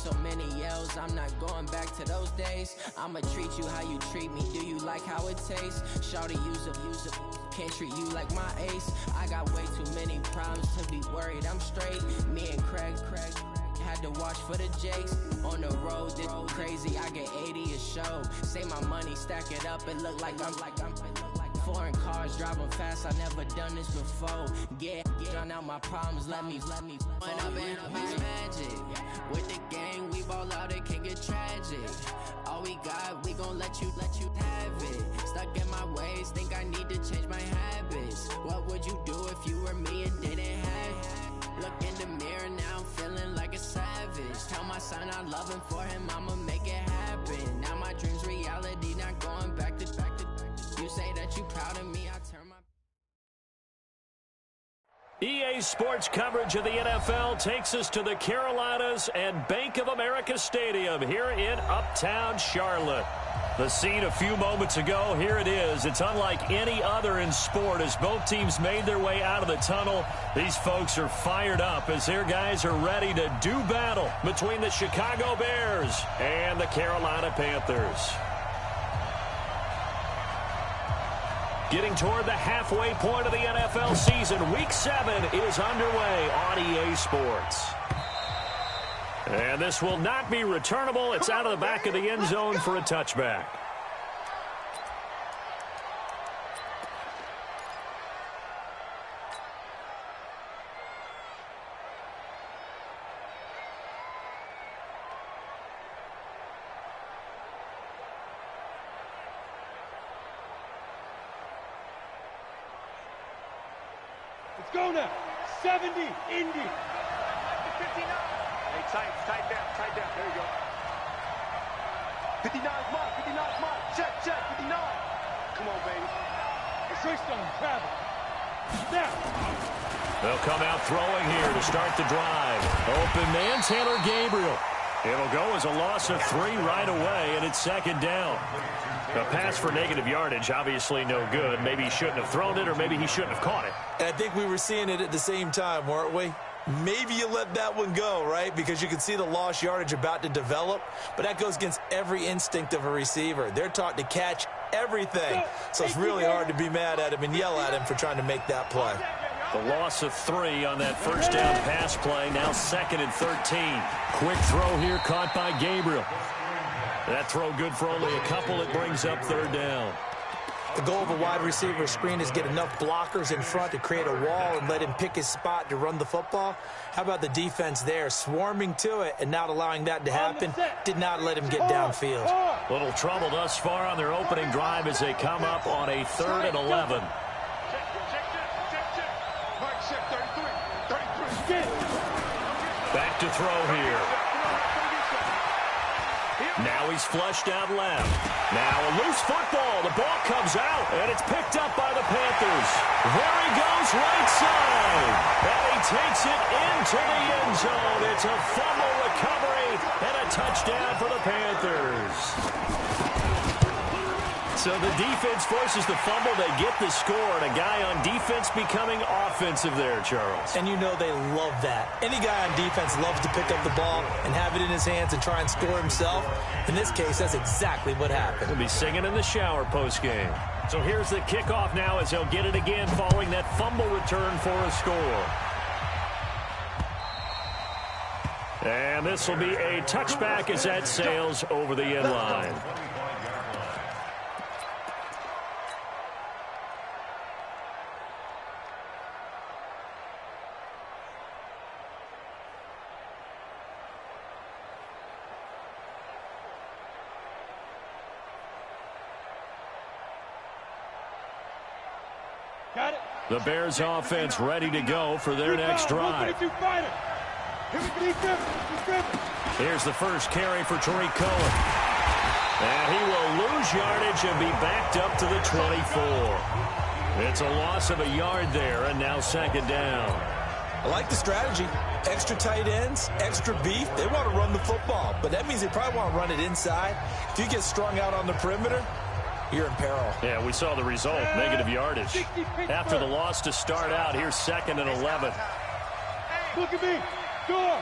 so many yells, I'm not going back to those days. I'ma treat you how you treat me, do you like how it tastes? Shawty, use a, can't treat you like my ace. I got way too many problems to be worried, I'm straight. Me and Craig had to watch for the Jakes. On the road, this crazy, I get 80 a show. Say my money, stack it up, it look like I'm foreign cars, driving fast, I never done this before. Get drown out my problems, let me When up and up is magic. With the gang, we ball out, it can get tragic. All we got, we gon' let you have it. Stuck in my ways, think I need to change my habits. What would you do if you were me and didn't have it? Look in the mirror, now I'm feeling like a savage. Tell my son I love him, for him I'ma make it happen. Now my dream's reality, not going back to you say that you proud of me, I turn my... EA Sports coverage of the NFL takes us to the Carolinas and Bank of America Stadium here in Uptown Charlotte. The scene a few moments ago, here it is. It's unlike any other in sport as both teams made their way out of the tunnel. These folks are fired up as their guys are ready to do battle between the Chicago Bears and the Carolina Panthers. Getting toward the halfway point of the NFL season, Week 7 is underway on EA Sports. And this will not be returnable. It's out of the back of the end zone for a touchback. Let's go now. 70, Indy. 59. Hey, tight down. There you go. 59's mine. 59's mine. Check. 59. Come on, baby. Switched on. Travel. Snap. They'll come out throwing here to start the drive. Open man, Taylor Gabriel. It'll go as a loss of 3 right away, and it's second down. A pass for negative yardage, obviously no good. Maybe he shouldn't have thrown it, or maybe he shouldn't have caught it. And I think we were seeing it at the same time, weren't we? Maybe you let that one go, right? Because you can see the lost yardage about to develop. But that goes against every instinct of a receiver. They're taught to catch everything. So it's really hard to be mad at him and yell at him for trying to make that play. The loss of 3 on that first down pass play. Now 2nd and 13. Quick throw here caught by Gabriel. That throw good for only a couple. It brings up 3rd down. The goal of a wide receiver screen is get enough blockers in front to create a wall and let him pick his spot to run the football. How about the defense there, swarming to it and not allowing that to happen? Did not let him get downfield. Little trouble thus far on their opening drive as they come up on a 3rd and 11. Back to throw here. Now he's flushed out left. Now a loose football. The ball comes out, and it's picked up by the Panthers. There he goes, right side. And he takes it into the end zone. It's a fumble recovery and a touchdown for the Panthers. So the defense forces the fumble. They get the score, and a guy on defense becoming offensive there, Charles. And you know they love that. Any guy on defense loves to pick up the ball and have it in his hands and try and score himself. In this case, that's exactly what happened. He'll be singing in the shower post-game. So here's the kickoff now as they'll get it again following that fumble return for a score. And this will be a touchback as that sails over the end line. The Bears offense ready to go for their next drive. Here's the first carry for Tariq Cohen. And he will lose yardage and be backed up to the 24. It's a loss of a yard there, and now 2nd down. I like the strategy. Extra tight ends, extra beef. They want to run the football, but that means they probably want to run it inside. If you get strung out on the perimeter, you're in peril. Yeah, we saw the result, negative yardage. After the loss to start out, here's 2nd and 11. Look at me. Go.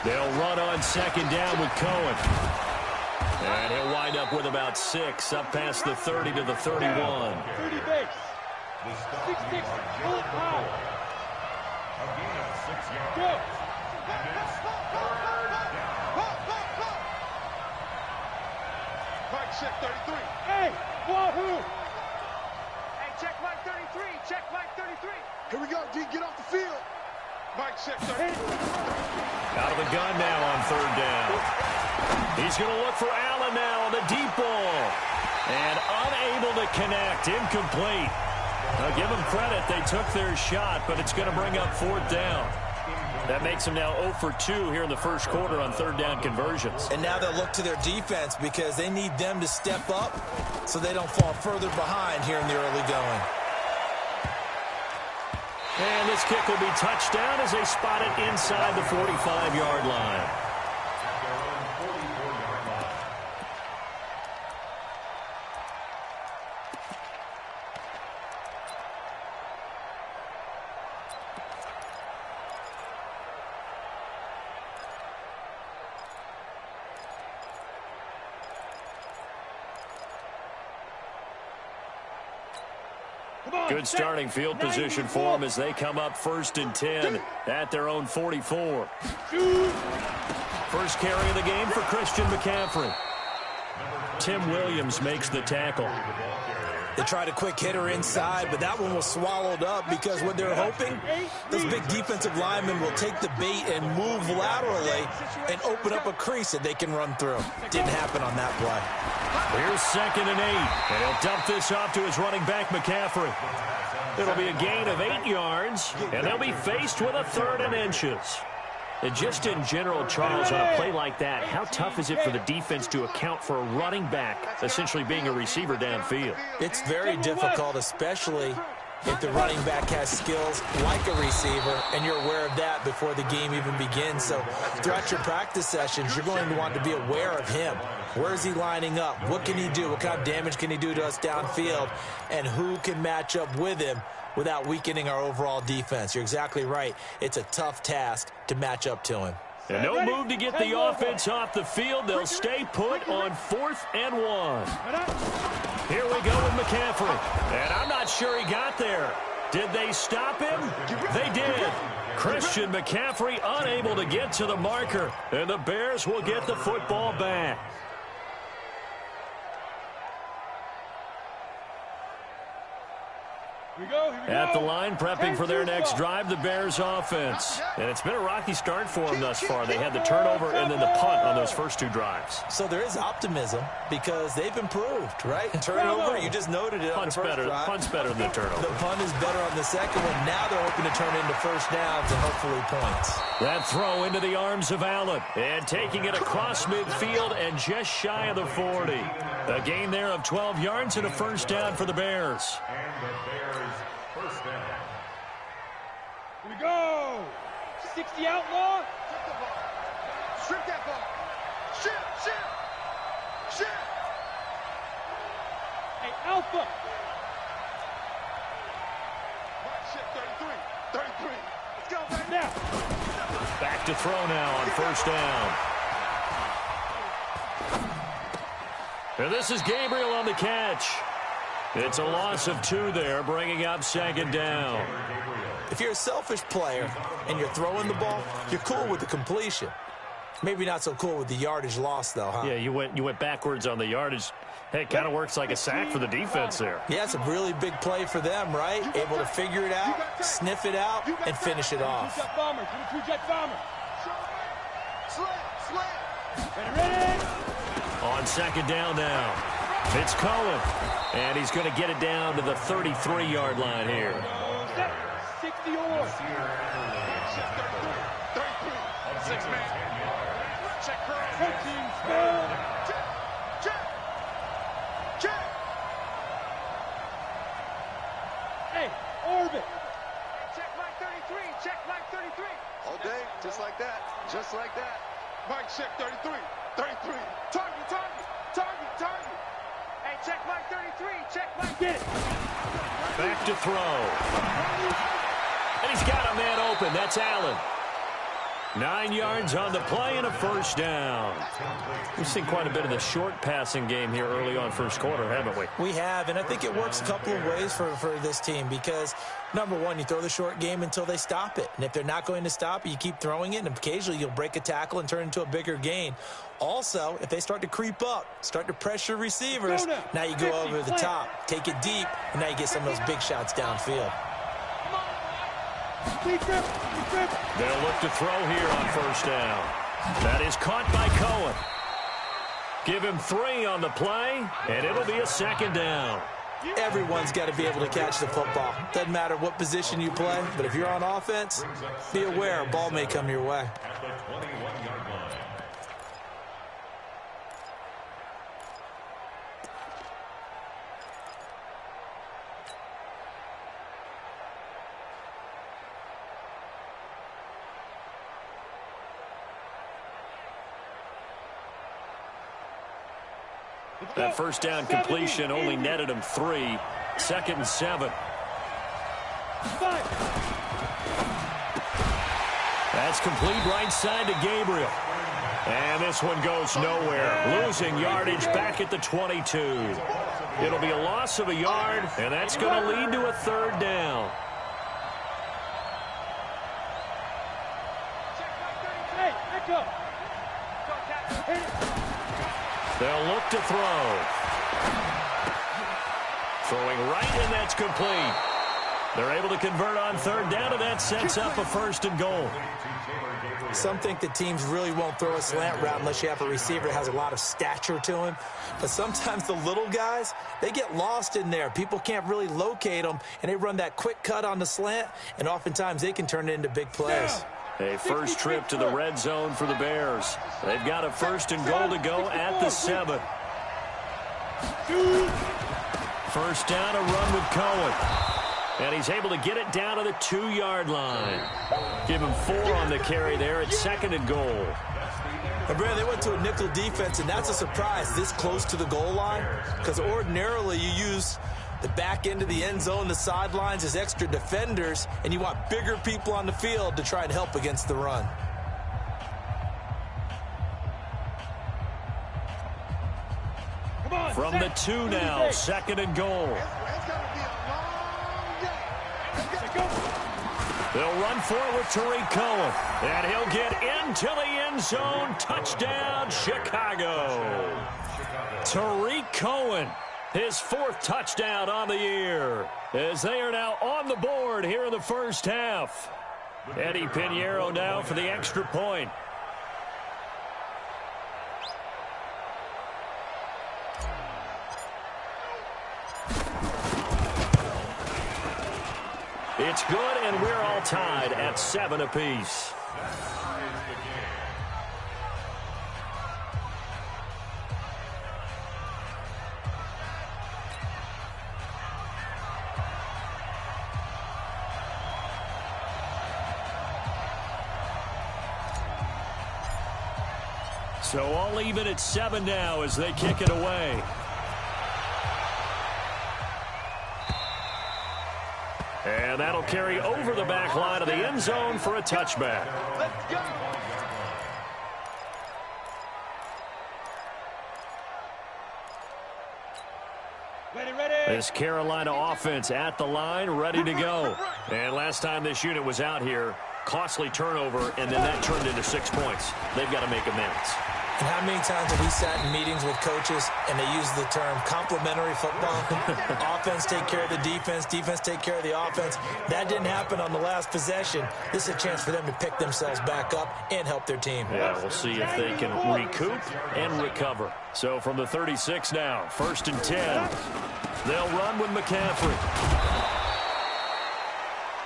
They'll run on second down with Cohen. And he'll wind up with about 6, up past the 30 to the 31. 30 base. 6-6, pull it high. Go. Mike, check 33. Hey, Wahoo! Hey, check Mike 33. Check Mike 33. Here we go, D. Get off the field. Mike, check 33. Out of the gun now on third down. He's going to look for Allen now on the deep ball. And unable to connect. Incomplete. Now give them credit. They took their shot, but it's going to bring up fourth down. That makes them now 0 for 2 here in the first quarter on third down conversions. And now they'll look to their defense because they need them to step up so they don't fall further behind here in the early going. And this kick will be touchdown as they spot it inside the 45-yard line. Good starting field position for them as they come up 1st and 10 at their own 44. First carry of the game for Christian McCaffrey. Tim Williams makes the tackle. They tried a quick hitter inside, but that one was swallowed up because what they're hoping, those big defensive linemen will take the bait and move laterally and open up a crease that they can run through. Didn't happen on that play. Here's 2nd and 8. And he'll dump this off to his running back, McCaffrey. It'll be a gain of 8 yards, and they'll be faced with a 3rd and inches. And just in general, Charles, on a play like that, how tough is it for the defense to account for a running back essentially being a receiver downfield? It's very difficult, especially if the running back has skills like a receiver, and you're aware of that before the game even begins. So throughout your practice sessions, you're going to want to be aware of him. Where is he lining up? What can he do? What kind of damage can he do to us downfield? And who can match up with him without weakening our overall defense? You're exactly right. It's a tough task to match up to him. And no move to get the offense off the field. They'll stay put on 4th and 1. Here we go with McCaffrey. And I'm not sure he got there. Did they stop him? They did. Christian McCaffrey unable to get to the marker. And the Bears will get the football back. At the line, prepping for their next drive, the Bears offense. And it's been a rocky start for them thus far. They had the turnover and then the punt on those first 2 drives. So there is optimism because they've improved, right? Turnover, you just noted it on the first drive. Punt's better than the turnover. The punt is better on the second one. Now they're hoping to turn into first downs and hopefully points. That throw into the arms of Allen. And taking it across midfield and just shy of the 40. A gain there of 12 yards and a first down for the Bears. Here we go. 60 outlaw. Strip that ball. Shit. Hey, Alpha. Mike, shit, 33. Let's go, baby. Now. Back to throw now on first down. And this is Gabriel on the catch. It's a loss of 2 there, bringing up 2nd down. If you're a selfish player and you're throwing the ball, you're cool with the completion. Maybe not so cool with the yardage loss, though, huh? Yeah, you went backwards on the yardage. Hey, it kind of works like a sack for the defense there. Yeah, it's a really big play for them, right? Able to figure it out, sniff it out, and finish it off. Two-jet bomber. Two-jet bomber. Slam. Ready. On 2nd down now, it's Cohen. And he's going to get it down to the 33-yard line here. 60 or. 6-man. Check cross. Check. Hey, orbit. Check Mike 33. Check Mike 33. All day, just like that. Mike, check 33. Target. Hey, check Mike 33. Check Mike. Get it. Back to throw. And he's got a man open. That's Allen. 9 yards on the play and a first down. We've seen quite a bit of the short passing game here early on first quarter, haven't we? We have, and I think it works a couple of ways for this team because, number one, you throw the short game until they stop it. And if they're not going to stop it, you keep throwing it, and occasionally you'll break a tackle and turn into a bigger gain. Also, if they start to creep up, start to pressure receivers, now you go over the top, take it deep, and now you get some of those big shots downfield. They'll look to throw here on first down. That is caught by Cohen. Give him 3 on the play, and it'll be a second down. Everyone's got to be able to catch the football. Doesn't matter what position you play, but if you're on offense, be aware a ball may come your way. That first down completion only netted him 3. 2nd and 7. That's complete right side to Gabriel. And this one goes nowhere. Losing yardage back at the 22. It'll be a loss of a yard, and that's going to lead to a 3rd down. Hey, echo. They'll look to throw. Throwing right, and that's complete. They're able to convert on 3rd down, and that sets up a 1st and goal. Some think that teams really won't throw a slant route unless you have a receiver that has a lot of stature to him. But sometimes the little guys, they get lost in there. People can't really locate them, and they run that quick cut on the slant, and oftentimes they can turn it into big plays. A first trip to the red zone for the Bears. They've got a 1st and goal to go at the 7. First down, a run with Cohen. And he's able to get it down to the 2-yard line. Give him 4 on the carry there at 2nd and goal. And Brad, they went to a nickel defense, and that's a surprise this close to the goal line, because ordinarily you use the back end of the end zone, the sidelines as extra defenders, and you want bigger people on the field to try and help against the run. From the 2 now, 2nd and goal. They'll run for it with Tariq Cohen, and he'll get into the end zone. Touchdown, Chicago. Tariq Cohen, his 4th touchdown on the year, as they are now on the board here in the first half. Eddie Pinheiro now for the extra point. It's good, and we're all tied at 7 apiece. So all even at 7 now as they kick it away. And that'll carry over the back line of the end zone for a touchback. Let's go. This Carolina offense at the line, ready to go. And last time this unit was out here, costly turnover, and then that turned into 6 points. They've got to make amends. And how many times have we sat in meetings with coaches and they use the term complementary football? Offense take care of the defense, defense take care of the offense. That didn't happen on the last possession. This is a chance for them to pick themselves back up and help their team. Yeah, we'll see if they can recoup and recover. So from the 36 now, 1st and 10. They'll run with McCaffrey.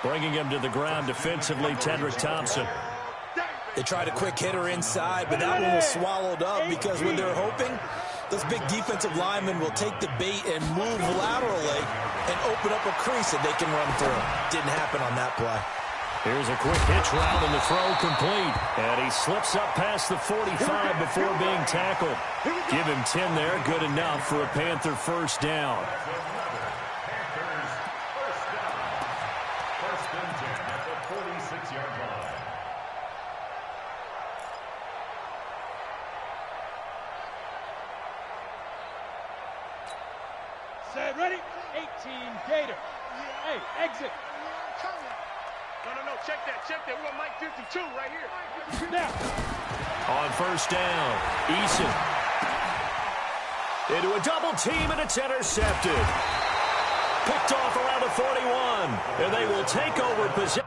Bringing him to the ground defensively, Tedrick Thompson. They tried a quick hitter inside, but that one was swallowed up because when they're hoping, those big defensive linemen will take the bait and move laterally and open up a crease that they can run through. Didn't happen on that play. Here's a quick hitch route and the throw complete. And he slips up past the 45 before being tackled. Give him 10 there, good enough for a Panther first down. Set, ready? 18 Gator. Hey, exit. No, check that. We're on Mike 52 right here. Now. On first down, Eason. Into a double team, and it's intercepted. Picked off around the 41, and they will take over possession.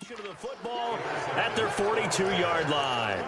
To the football at their 42-yard line.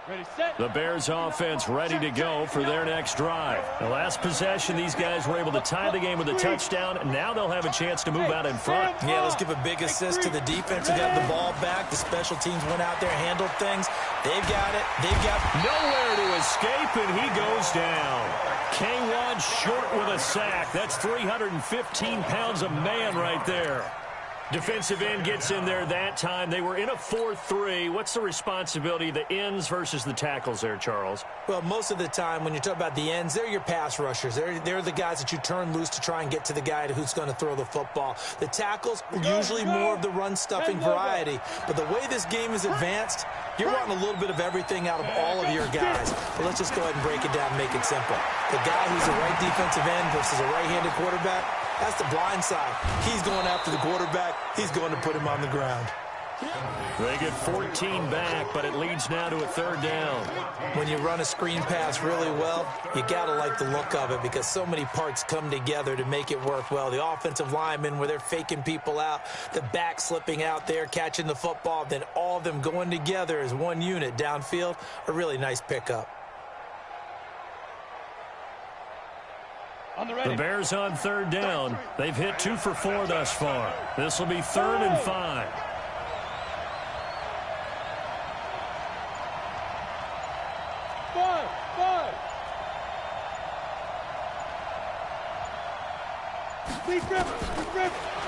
Ready, set. The Bears offense ready to go for their next drive. The last possession, these guys were able to tie the game with a touchdown. Now they'll have a chance to move out in front. Yeah, let's give a big assist to the defense who got the ball back. The special teams went out there, handled things. They've got it. They've got nowhere to escape, and he goes down. K1 short with a sack. That's 315 pounds of man right there. Defensive end gets in there that time. They were in a 4-3. What's the responsibility of the ends versus the tackles there, Charles? Well, most of the time when you talk about the ends, they're your pass rushers. They're the guys that you turn loose to try and get to the guy who's going to throw the football. The tackles are usually more of the run-stuffing variety. But the way this game is advanced, you're wanting a little bit of everything out of all of your guys. But let's just go ahead and break it down and make it simple. The guy who's a right defensive end versus a right-handed quarterback, that's the blind side. He's going after the quarterback. He's going to put him on the ground. They get 14 back, but it leads now to a third down. When you run a screen pass really well, you got to like the look of it because so many parts come together to make it work well. The offensive linemen, where they're faking people out, the back slipping out there, catching the football, then all of them going together as one unit downfield, a really nice pickup. The Bears on third down. They've hit 2 for 4 thus far. This will be 3rd and 5. Five.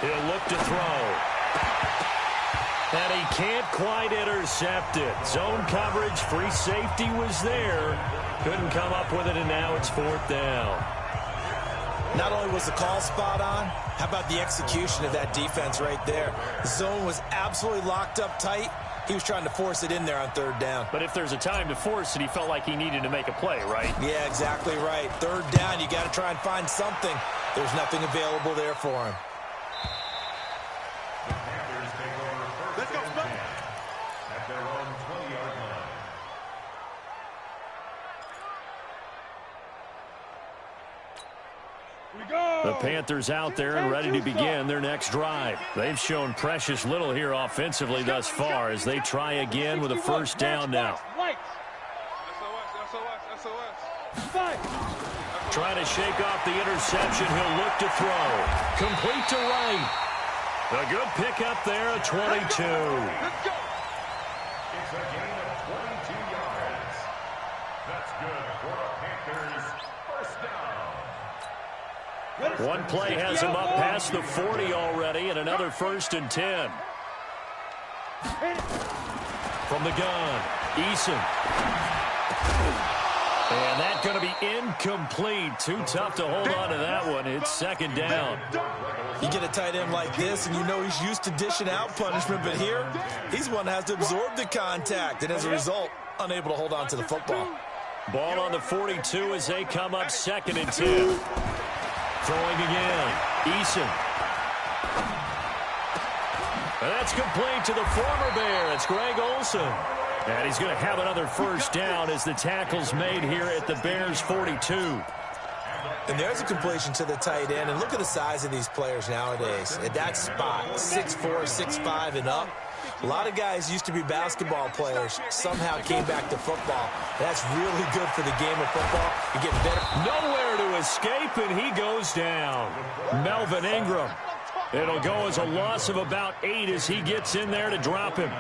He'll look to throw. And he can't quite intercept it. Zone coverage, free safety was there. Couldn't come up with it, and now it's 4th down. Not only was the call spot on, how about the execution of that defense right there? The zone was absolutely locked up tight. He was trying to force it in there on 3rd down. But if there's a time to force it, he felt like he needed to make a play, right? Yeah, exactly right. 3rd down, you got to try and find something. There's nothing available there for him. Let's go, At their own 20-yard line. The Panthers out there and ready to begin their next drive. They've shown precious little here offensively thus far as they try again with a 1st down now. Trying to shake off the interception. He'll look to throw. Complete to right. A good pickup there at 22. Let's go. It's a gain of 22 yards. That's good for the Panthers. 1st down. One play has him up past the 40 already, and another 1st and 10. From the gun, Eason. And that's going to be incomplete. Too tough to hold on to that one. It's 2nd down. You get a tight end like this, and you know he's used to dishing out punishment, but here, he's one that has to absorb the contact, and as a result, unable to hold on to the football. Ball on the 42 as they come up 2nd and 10. Throwing again, Eason. And that's complete to the former Bear. It's Greg Olsen. And he's going to have another 1st down as the tackle's made here at the Bears' 42. And there's a completion to the tight end. And look at the size of these players nowadays. At that spot, 6'4", 6'5", and up. A lot of guys used to be basketball players, somehow came back to football. That's really good for the game of football. You're getting better. Nowhere to escape, and he goes down. Melvin Ingram. It'll go as a loss of about 8 as he gets in there to drop him.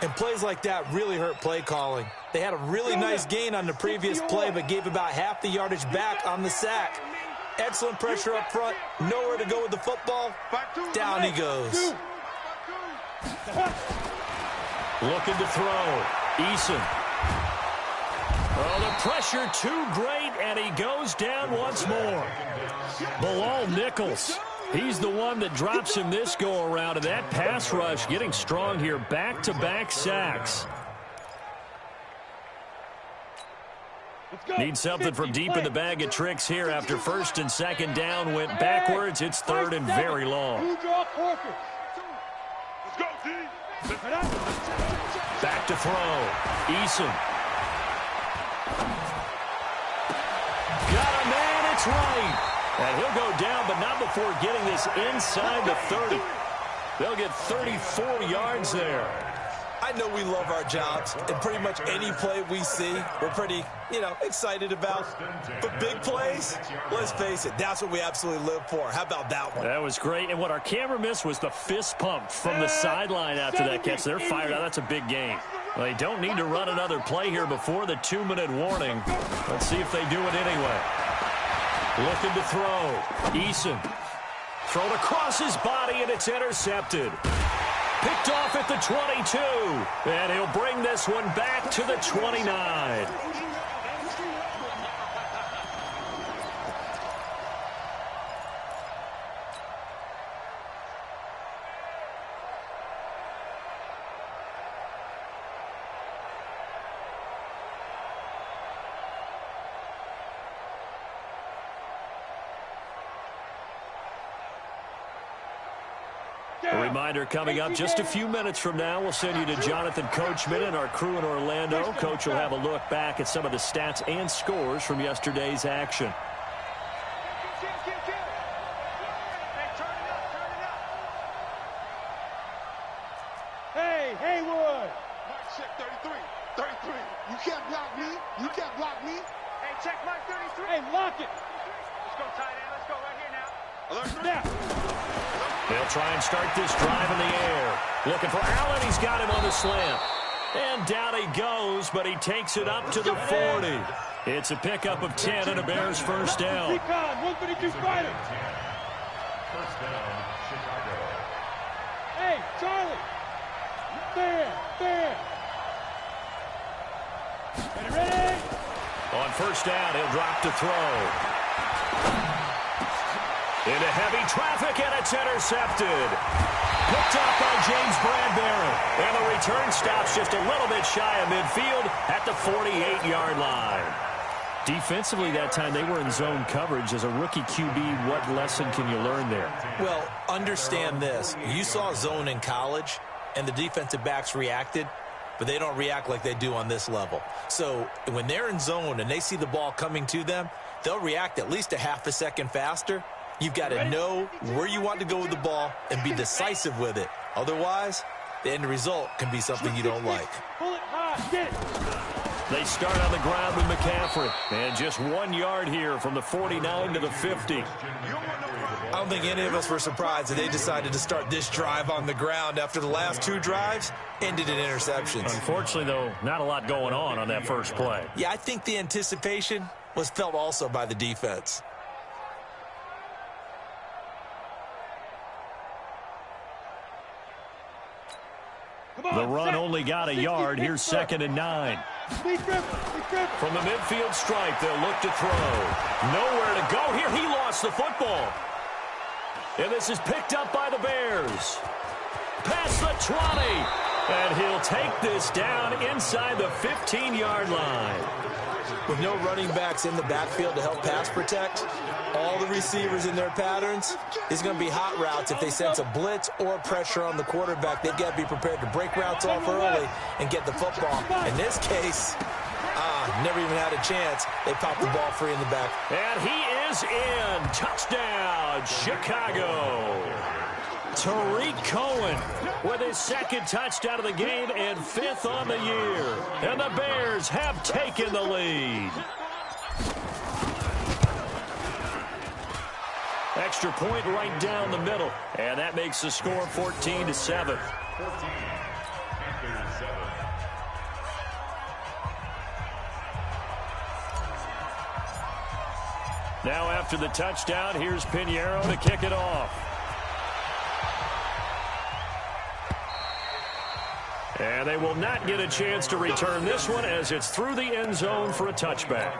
And plays like that really hurt play calling. They had a really nice gain on the previous play, but gave about half the yardage back on the sack. Excellent pressure up front. Nowhere to go with the football. Down he goes. Looking to throw. Eason. Oh, the pressure too great, and he goes down once more. Bilal Nichols. He's the one that drops him this go-around, and that pass rush getting strong here. Back-to-back sacks. Need something from deep in the bag of tricks here after first and second down went backwards. It's third and very long. Back to throw. Eason. Got a man, it's right. And he'll go down, but not before getting this inside the 30. They'll get 34 yards there. I know we love our jobs, and pretty much any play we see, we're pretty, excited about. But big plays, let's face it, that's what we absolutely live for. How about that one? That was great, and what our camera missed was the fist pump from the sideline after that catch. They're fired out. That's a big game. Well, they don't need to run another play here before the 2-minute warning. Let's see if they do it anyway. Looking to throw. Eason. Thrown across his body, and it's intercepted. Picked off at the 22. And he'll bring this one back to the 29. A reminder coming up just a few minutes from now. We'll send you to Jonathan Coachman and our crew in Orlando. Coach will have a look back at some of the stats and scores from yesterday's action. Hey, Haywood. Mark check 33. 33. You can't block me. You can't block me. Hey, check Mark 33. Hey, lock it. Let's go tight end. Let's go right here now. Alert snap. They'll try and start this drive in the air. Looking for Allen. He's got him on the slant. And down he goes, but he takes it up to the 40. It's a pickup of 10 and a Bears first down. 152 fighter. First down, Chicago. Hey, Charlie. There. Ready? On first down, he'll drop to throw. Into heavy traffic, and it's intercepted. Picked up by James Bradbury. And the return stops just a little bit shy of midfield at the 48-yard line. Defensively that time, they were in zone coverage. As a rookie QB, what lesson can you learn there? Well, understand this. You saw zone in college, and the defensive backs reacted, but they don't react like they do on this level. So when they're in zone and they see the ball coming to them, they'll react at least a half a second faster. You've got to know where you want to go with the ball and be decisive with it. Otherwise, the end result can be something you don't like. They start on the ground with McCaffrey. And just 1 yard here from the 49 to the 50. I don't think any of us were surprised that they decided to start this drive on the ground after the last two drives ended in interceptions. Unfortunately, though, not a lot going on that first play. Yeah, I think the anticipation was felt also by the defense. The run only got a yard. Here's 2nd and 9. From the midfield stripe, they'll look to throw. Nowhere to go here. He lost the football. And this is picked up by the Bears. Past the 20. And he'll take this down inside the 15-yard line. With no running backs in the backfield to help pass protect, all the receivers in their patterns, it's going to be hot routes. If they sense a blitz or pressure on the quarterback, they've got to be prepared to break routes off early and get the football. In this case, never even had a chance. They popped the ball free in the back. And he is in. Touchdown, Chicago. Tariq Cohen with his 2nd touchdown of the game and 5th on the year. And the Bears have taken the lead. Extra point right down the middle. And that makes the score 14-7. Now after the touchdown, here's Pinheiro to kick it off. And they will not get a chance to return this one as it's through the end zone for a touchback.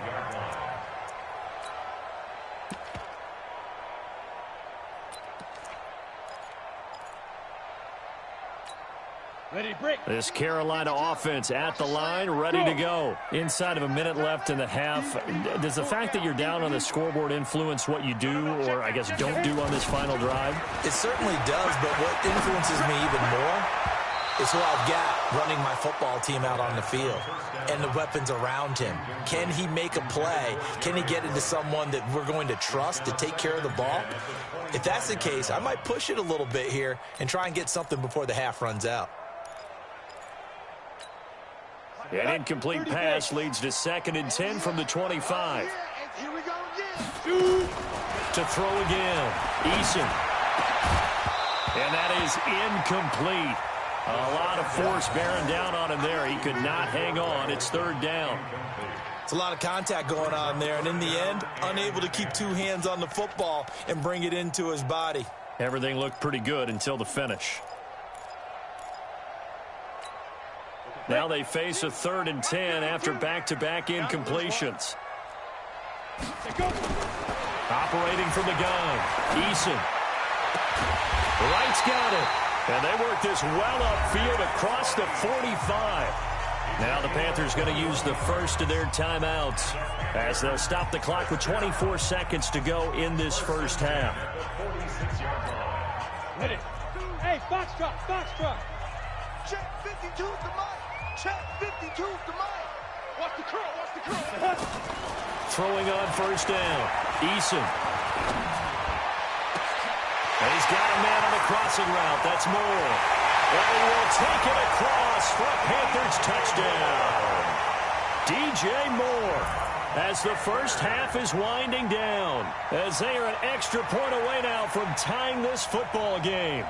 This Carolina offense at the line, ready to go. Inside of a minute left in the half. Does the fact that you're down on the scoreboard influence what you do, or I guess don't do on this final drive? It certainly does, but what influences me even more is who I've got running my football team out on the field and the weapons around him. Can he make a play? Can he get into someone that we're going to trust to take care of the ball? If that's the case, I might push it a little bit here and try and get something before the half runs out. An incomplete pass leads to 2nd and 10 from the 25. Here we go again. To throw again. Eason. And that is incomplete. A lot of force bearing down on him there. He could not hang on. It's 3rd down. It's a lot of contact going on there, and in the end, unable to keep 2 hands on the football and bring it into his body. Everything looked pretty good until the finish. Now they face a 3rd and 10 after back-to-back incompletions. Operating from the gun. Eason. Wright's got it. And they work this well upfield across the 45. Now the Panthers going to use the first of their timeouts as they'll stop the clock with 24 seconds to go in this first half. Hit it. Hey, box truck. Check 52's the mic. Check 52's the mic. Watch the curl. Throwing on 1st down. Eason. And he's got a man on the crossing route. That's Moore. And he will take it across for a Panthers touchdown. DJ Moore, as the first half is winding down, as they are an extra point away now from tying this football game.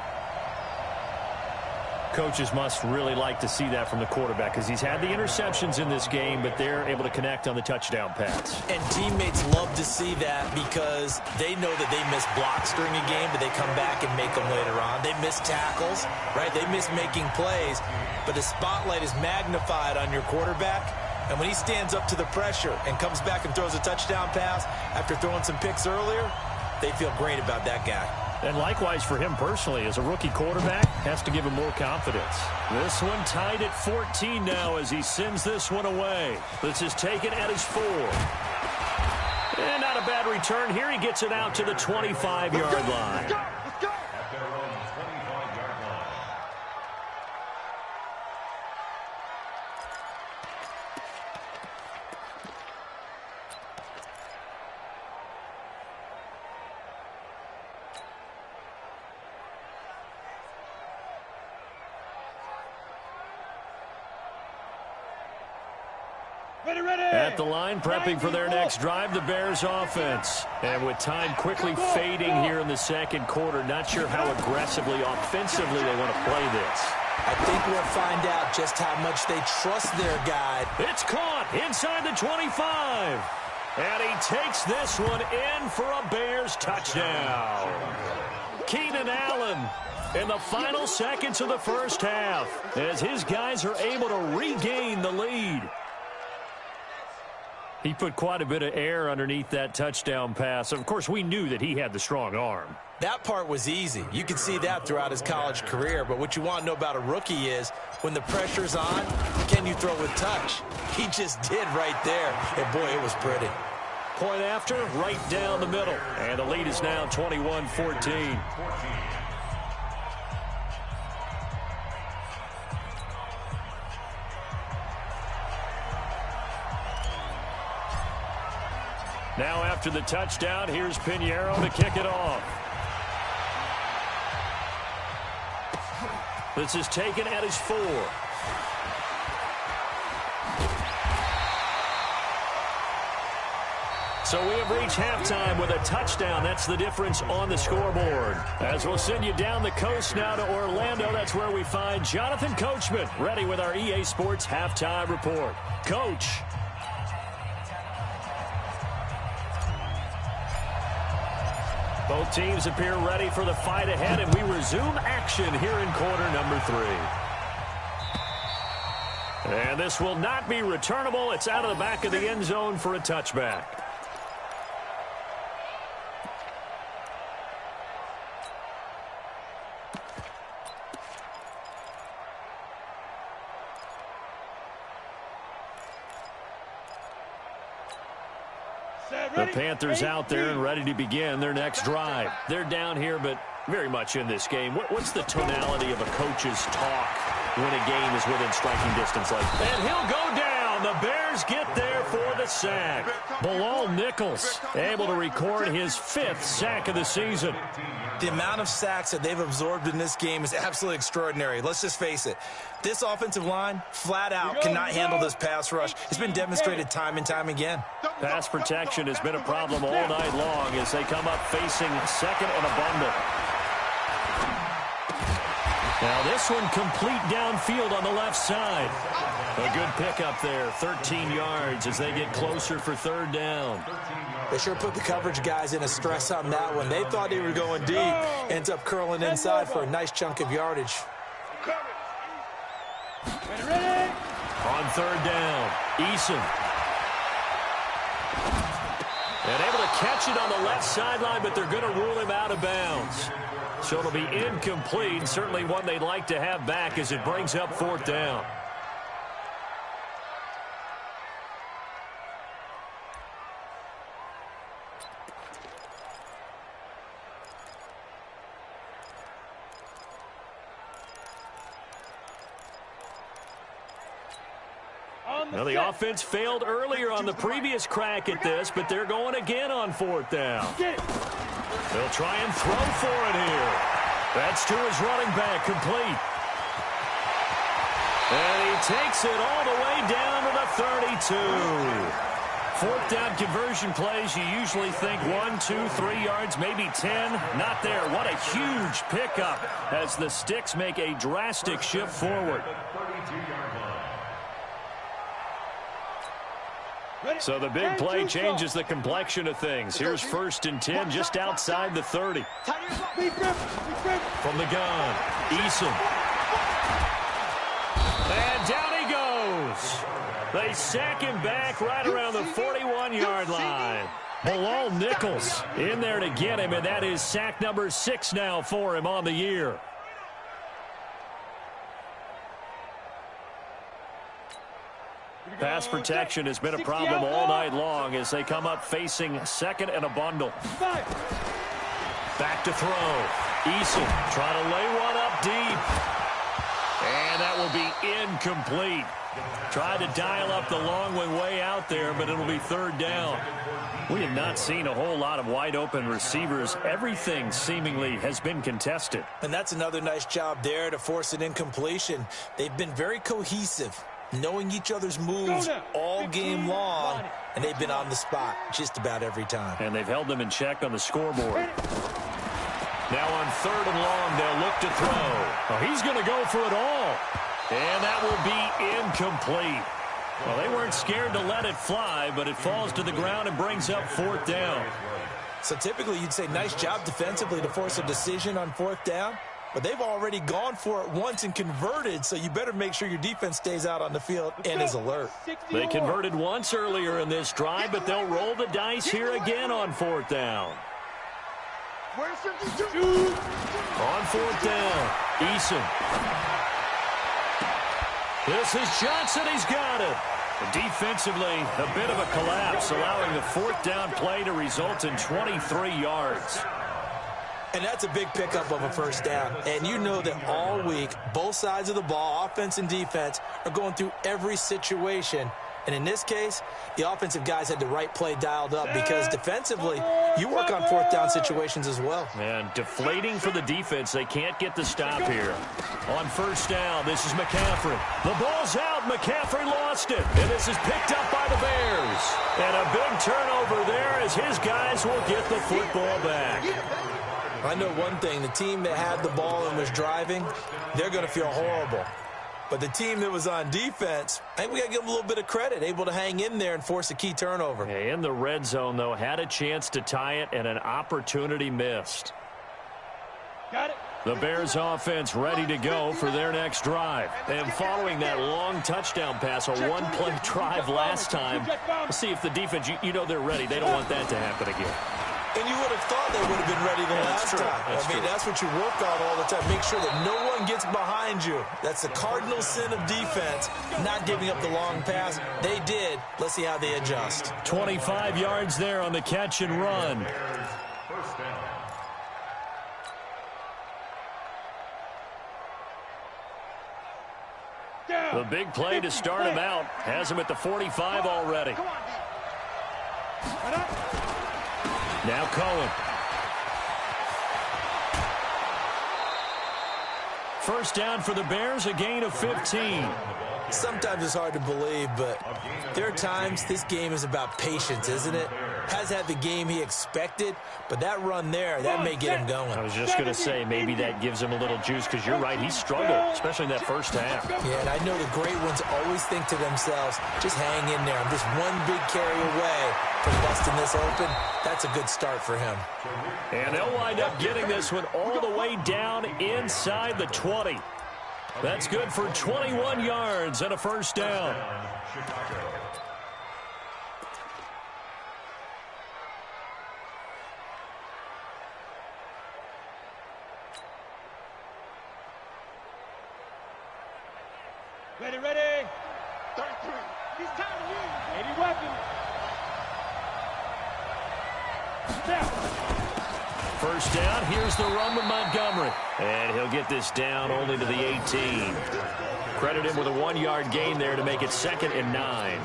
Coaches must really like to see that from the quarterback because he's had the interceptions in this game, but they're able to connect on the touchdown pass. And teammates love to see that because they know that they miss blocks during a game, but they come back and make them later on. They miss tackles, right? They miss making plays, but the spotlight is magnified on your quarterback. And when he stands up to the pressure and comes back and throws a touchdown pass after throwing some picks earlier, they feel great about that guy. And likewise for him personally, as a rookie quarterback, has to give him more confidence. This one tied at 14 now as he sends this one away. This is taken at his 4. And not a bad return here. He gets it out to the 25-yard line. At their own 25-yard line. At the line, prepping for their next drive, the Bears offense. And with time quickly fading here in the 2nd quarter, not sure how aggressively, offensively they want to play this. I think we'll find out just how much they trust their guy. It's caught inside the 25. And he takes this one in for a Bears touchdown. Keenan Allen in the final seconds of the first half as his guys are able to regain the lead. He put quite a bit of air underneath that touchdown pass. Of course, we knew that he had the strong arm. That part was easy. You could see that throughout his college career. But what you want to know about a rookie is when the pressure's on, can you throw with touch? He just did right there. And, boy, it was pretty. Point after, right down the middle. And the lead is now 21-14. Now after the touchdown, here's Pinheiro to kick it off. This is taken at his 4. So we have reached halftime with a touchdown. That's the difference on the scoreboard. As we'll send you down the coast now to Orlando, that's where we find Jonathan Coachman ready with our EA Sports halftime report. Coach. Both teams appear ready for the fight ahead, and we resume action here in quarter number 3. And this will not be returnable. It's out of the back of the end zone for a touchback. The Panthers out there and ready to begin their next drive. They're down here, but very much in this game. What's the tonality of a coach's talk when a game is within striking distance like that? And he'll go down. The Bears get there for the sack. Bilal Nichols able to record his 5th sack of the season. The amount of sacks that they've absorbed in this game is absolutely extraordinary. Let's just face it. This offensive line, flat out, cannot handle this pass rush. It's been demonstrated time and time again. Pass protection has been a problem all night long as they come up facing second and a bundle. Now this one complete downfield on the left side. A good pickup there, 13 yards as they get closer for 3rd down. They sure put the coverage guys in a stress on that one. They thought they were going deep. Ends up curling inside for a nice chunk of yardage. On 3rd down, Eason. And able to catch it on the left sideline, but they're going to rule him out of bounds. So it'll be incomplete, certainly one they'd like to have back as it brings up 4th down. Now, the offense failed earlier on the previous crack at this, but they're going again on 4th down. They'll try and throw for it here. That's to his running back, complete. And he takes it all the way down to the 32. 4th down conversion plays, you usually think 1, 2, 3 yards, maybe 10. Not there. What a huge pickup as the Sticks make a drastic shift forward. So the big play changes the complexion of things. Here's 1st and 10 just outside the 30. From the gun, Eason. And down he goes. They sack him back right around the 41-yard line. Bilal Nichols in there to get him, and that is sack number 6 now for him on the year. Pass protection has been a problem all night long as they come up facing 2nd and a bundle. Back to throw. Eason trying to lay one up deep. And that will be incomplete. Tried to dial up the long one way out there, but it'll be 3rd down. We have not seen a whole lot of wide open receivers. Everything seemingly has been contested. And that's another nice job there to force an incompletion. They've been very cohesive, knowing each other's moves all game long, and they've been on the spot just about every time. And they've held them in check on the scoreboard. Now on 3rd and long, they'll look to throw. Oh, he's going to go for it all. And that will be incomplete. Well, they weren't scared to let it fly, but it falls to the ground and brings up 4th down. So typically you'd say nice job defensively to force a decision on 4th down. But they've already gone for it once and converted, so you better make sure your defense stays out on the field and is alert. They converted once earlier in this drive, but they'll roll the dice here again on 4th down. On 4th down, Eason. This is Johnson. He's got it. Defensively, a bit of a collapse, allowing the 4th down play to result in 23 yards. And that's a big pickup of a 1st down. And you know that all week, both sides of the ball, offense and defense, are going through every situation. And in this case, the offensive guys had the right play dialed up because defensively, you work on 4th down situations as well. And deflating for the defense. They can't get the stop here. On 1st down, this is McCaffrey. The ball's out. McCaffrey lost it. And this is picked up by the Bears. And a big turnover there as his guys will get the football back. I know one thing, the team that had the ball and was driving, they're going to feel horrible. But the team that was on defense, I think we got to give them a little bit of credit, able to hang in there and force a key turnover. In the red zone, though, had a chance to tie it and an opportunity missed. Got it. The Bears offense ready to go for their next drive. And following that long touchdown pass, a one-play drive last time, we'll see if the defense, you know they're ready. They don't want that to happen again. And you would have thought they would have been ready the last time. That's what you work on all the time. Make sure that no one gets behind you. That's the cardinal sin of defense, not giving up the long pass. They did. Let's see how they adjust. 25 yards there on the catch and run. First down. The big play to start him out has him at the 45 already. Now Cohen. First down for the Bears, a gain of 15. Sometimes it's hard to believe, but there are times this game is about patience, isn't it? Has had the game he expected, but that run there, that may get him going. I was just going to say, maybe that gives him a little juice, because you're right, he struggled, especially in that first half. Yeah, and I know the great ones always think to themselves, just hang in there. I'm just one big carry away from busting this open. That's a good start for him. And they'll wind up getting this one all the way down inside the 20. That's good for 21 yards and a first down. Ready. 33. He's tired of you. 80 weapons. First down, here's the run with Montgomery. And he'll get this down only to the 18. Credit him with a 1-yard gain there to make it 2nd and 9.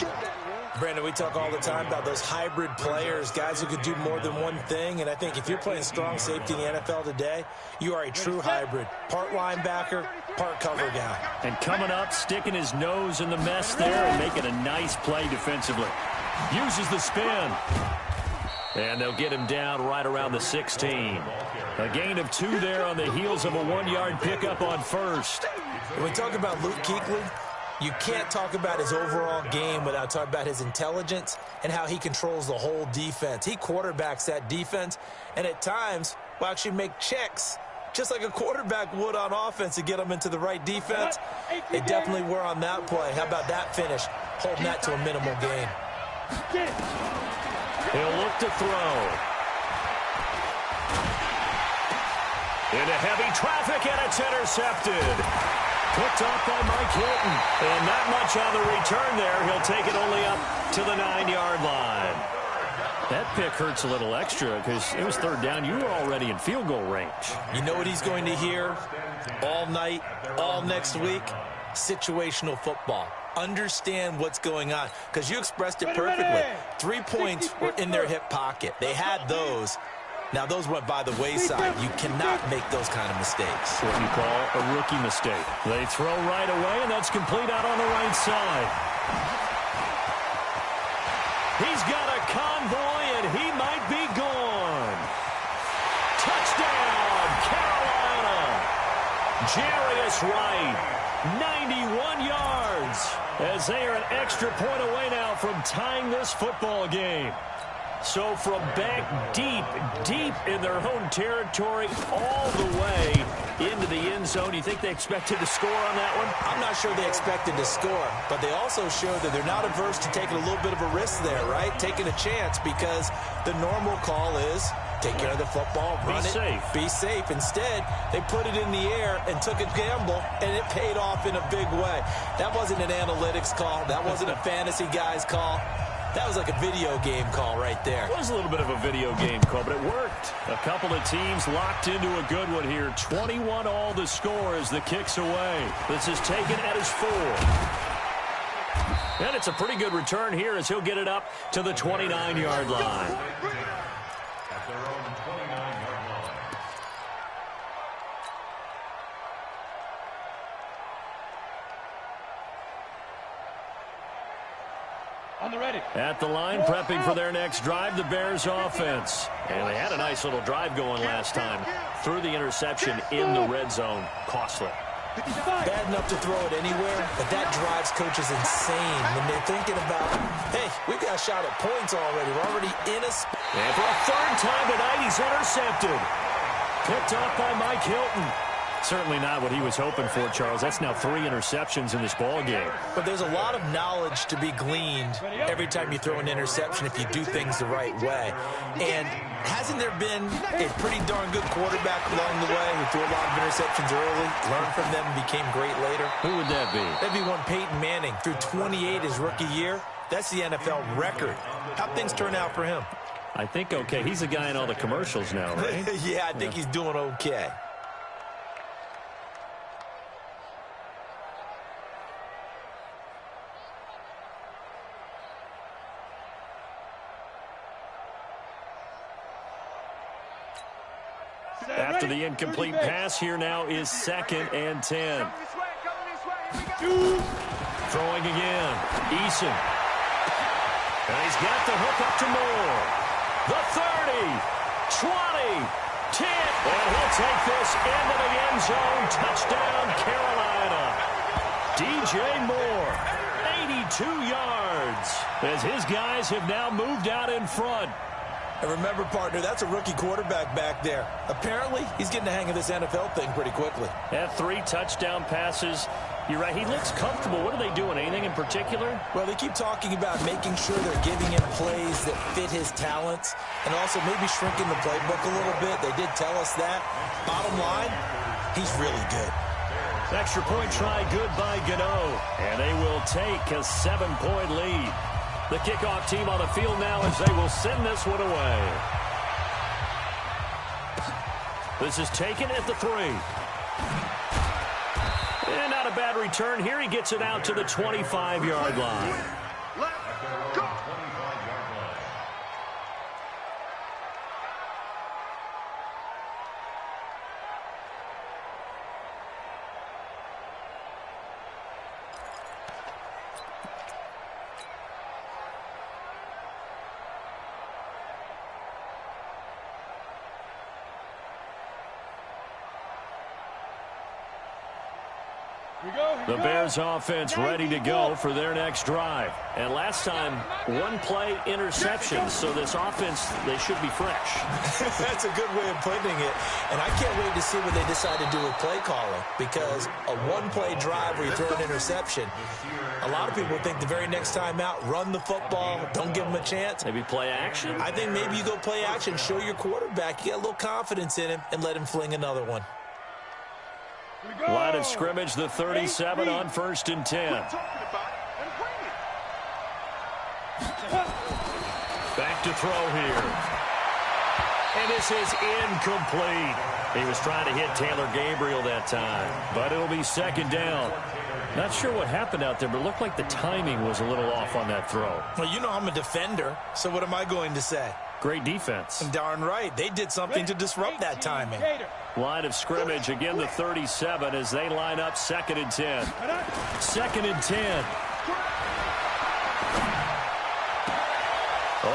Brandon, we talk all the time about those hybrid players, guys who could do more than one thing. And I think if you're playing strong safety in the NFL today, you are a true hybrid. Part linebacker, part cover guy. And coming up, sticking his nose in the mess there and making a nice play defensively. Uses the spin. And they'll get him down right around the 16. A gain of 2 there on the heels of a 1-yard pickup on first. When we talk about Luke Kuechly, you can't talk about his overall game without talking about his intelligence and how he controls the whole defense. He quarterbacks that defense, and at times will actually make checks, just like a quarterback would on offense to get them into the right defense. They definitely were on that play. How about that finish? Holding that to a minimal gain. He'll look to throw. Into heavy traffic, and it's intercepted. Picked off by Mike Hilton. And not much on the return there. He'll take it only up to the 9-yard line. That pick hurts a little extra because it was 3rd down. You were already in field goal range. You know what he's going to hear all night, all next week? Situational football. Understand what's going on, because you expressed it perfectly. 3 points were in their hip pocket. They had those. Now, those went by the wayside. You cannot make those kind of mistakes. What you call a rookie mistake. They throw right away, and that's complete out on the right side. He's got a convoy, and he might be gone. Touchdown, Carolina. Jarius Wright, 91 yards, as they are an extra point away now from tying this football game. So from back deep in their own territory, all the way into the end zone, you think they expected to score on that one? I'm not sure they expected to score, but they also showed that they're not averse to taking a little bit of a risk there, right? Taking a chance, because the normal call is take care of the football, run it, be safe. Instead, they put it in the air and took a gamble, and it paid off in a big way. That wasn't an analytics call. That wasn't a fantasy guy's call. That was like a video game call right there. It was a little bit of a video game call, but it worked. A couple of teams locked into a good one here. 21 all the score as the kick's away. This is taken at his 4. And it's a pretty good return here as he'll get it up to the 29-yard line. At their own 29-yard line. On the ready. At the line, prepping for their next drive, the Bears offense. And they had a nice little drive going last time. Threw the interception in the red zone. Costly. Bad enough to throw it anywhere, but that drives coaches insane when they're thinking about, hey, we've got a shot at points already. We're already in a spot. And for a 3rd time tonight, he's intercepted. Picked off by Mike Hilton. Certainly not what he was hoping for, Charles. That's now 3 interceptions in this ball game. But there's a lot of knowledge to be gleaned every time you throw an interception if you do things the right way. And hasn't there been a pretty darn good quarterback along the way who threw a lot of interceptions early, learned from them, and became great later? Who would that be? That'd be one Peyton Manning. Threw 28 his rookie year. That's the NFL record. How'd things turn out for him? I think okay. He's the guy in all the commercials now, right? Yeah, I think he's doing okay. After the incomplete pass, here now is 2nd and 10. Throwing again. Eason. And he's got the hook up to Moore. The 30, 20, 10. And he'll take this into the end zone. Touchdown, Carolina. DJ Moore, 82 yards, as his guys have now moved out in front. And remember, partner, that's a rookie quarterback back there. Apparently, he's getting the hang of this NFL thing pretty quickly. Had 3 touchdown passes. You're right, he looks comfortable. What are they doing? Anything in particular? Well, they keep talking about making sure they're giving him plays that fit his talents and also maybe shrinking the playbook a little bit. They did tell us that. Bottom line, he's really good. Extra point try good by Gano. And they will take a 7-point lead. The kickoff team on the field now as they will send this one away. This is taken at the 3. And not a bad return here. He gets it out to the 25-yard line. Let's go. The Bears offense ready to go for their next drive. And last time, 1-play interception, so this offense, they should be fresh. That's a good way of putting it. And I can't wait to see what they decide to do with play calling, because a 1-play drive where you throw an interception, a lot of people think the very next time out, run the football, don't give them a chance. Maybe play action? I think maybe you go play action, show your quarterback, you got a little confidence in him, and let him fling another one. Line of scrimmage, the 37 on 1st and 10. Back to throw here. And this is incomplete. He was trying to hit Taylor Gabriel that time, but it'll be 2nd down. Not sure what happened out there, but it looked like the timing was a little off on that throw. Well, you know I'm a defender, so what am I going to say? Great defense. Darn right. They did something to disrupt that timing. Line of scrimmage, again the 37 as they line up 2nd and 10. 2nd and 10.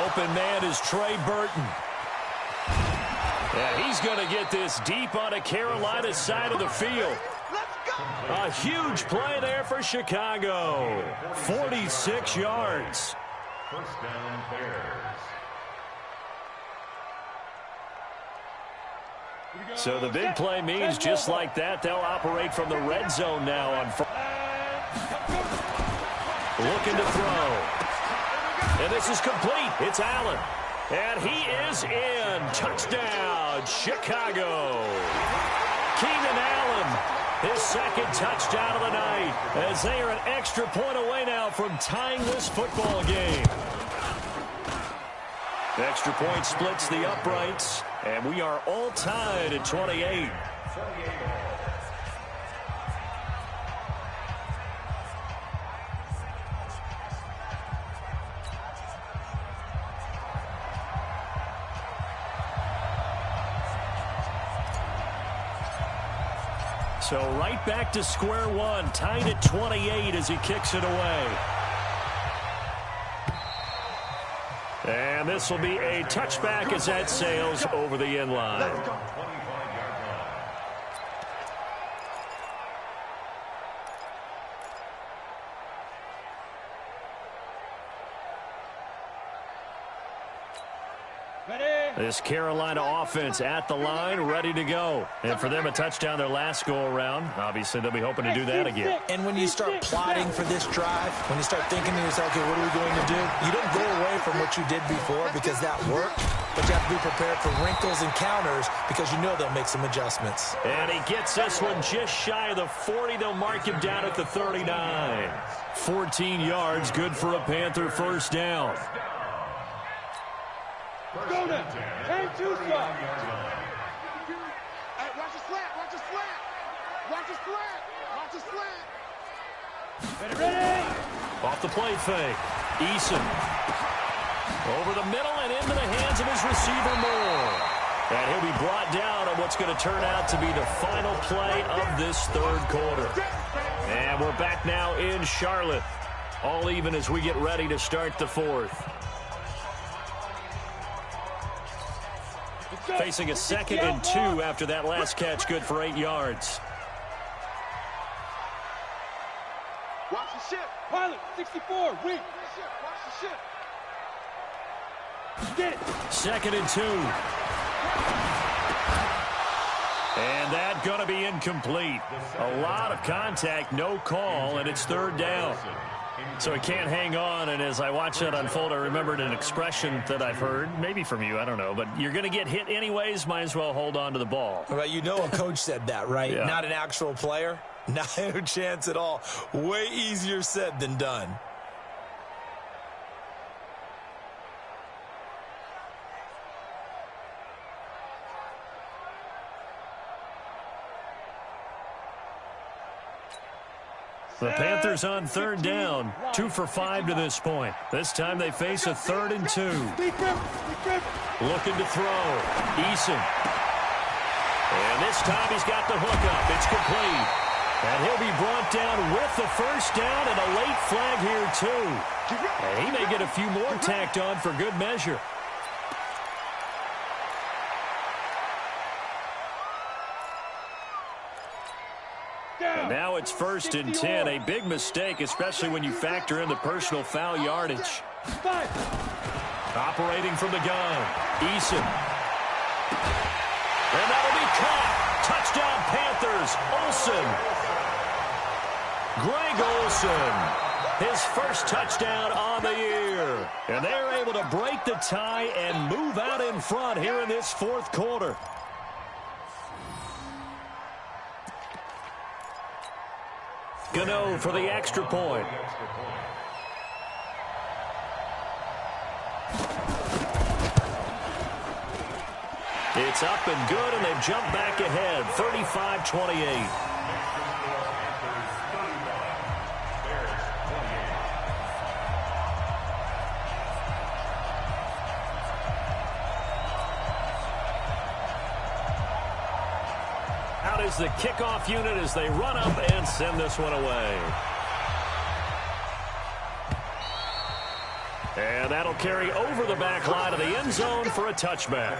Open man is Trey Burton. And he's going to get this deep onto Carolina's side of the field. A huge play there for Chicago. 46 yards. First down, Bears. So the big play means just like that, they'll operate from the red zone now on looking to throw. And this is complete. It's Allen. And he is in. Touchdown, Chicago. Keenan Allen, his 2nd touchdown of the night, as they are an extra point away now from tying this football game. Extra point splits the uprights, and we are all tied at 28. So right back to square one, tied at 28 as he kicks it away. And this will be a touchback as that sails over the end line. This Carolina offense at the line, ready to go. And for them, a touchdown their last go-around. Obviously, they'll be hoping to do that again. And when you start plotting for this drive, when you start thinking to yourself, okay, what are we going to do? You don't go away from what you did before because that worked, but you have to be prepared for wrinkles and counters because you know they'll make some adjustments. And he gets this one just shy of the 40. They'll mark him down at the 39. 14 yards, good for a Panther first down. Go now. Hey, two side. Hey, watch the slant. Watch the slant. Watch the slant. Watch the slant. Ready. Off the play fake. Eason. Over the middle and into the hands of his receiver Moore. And he'll be brought down on what's going to turn out to be the final play of this third quarter. And we're back now in Charlotte. All even as we get ready to start the fourth. Facing a 2nd and 2 after that last catch, good for 8 yards. Watch the ship. Pilot, 64, wing. Watch the ship. Get it. 2nd and 2. And that going to be incomplete. A lot of contact, no call, and it's third down. So he can't hang on, and as I watch that unfold, I remembered an expression that I've heard, maybe from you, I don't know, but you're going to get hit anyways, might as well hold on to the ball. Well, you know a coach said that, right? Yeah. Not an actual player. No chance at all. Way easier said than done. The Panthers on third down, 2 for 5 to this point. This time they face a 3rd and 2. Looking to throw. Eason. And this time he's got the hook up. It's complete. And he'll be brought down with the first down and a late flag here too. And he may get a few more tacked on for good measure. And now it's 1st and 10, a big mistake, especially when you factor in the personal foul yardage. Operating from the gun, Eason. And that'll be caught. Touchdown Panthers, Olsen. Greg Olsen, his first touchdown on the year. And they're able to break the tie and move out in front here in this fourth quarter. Gano for the extra point. It's up and good, and they've jumped back ahead, 35-28. Out is the kickoff unit as they run up and send this one away. And that'll carry over the back line of the end zone for a touchback.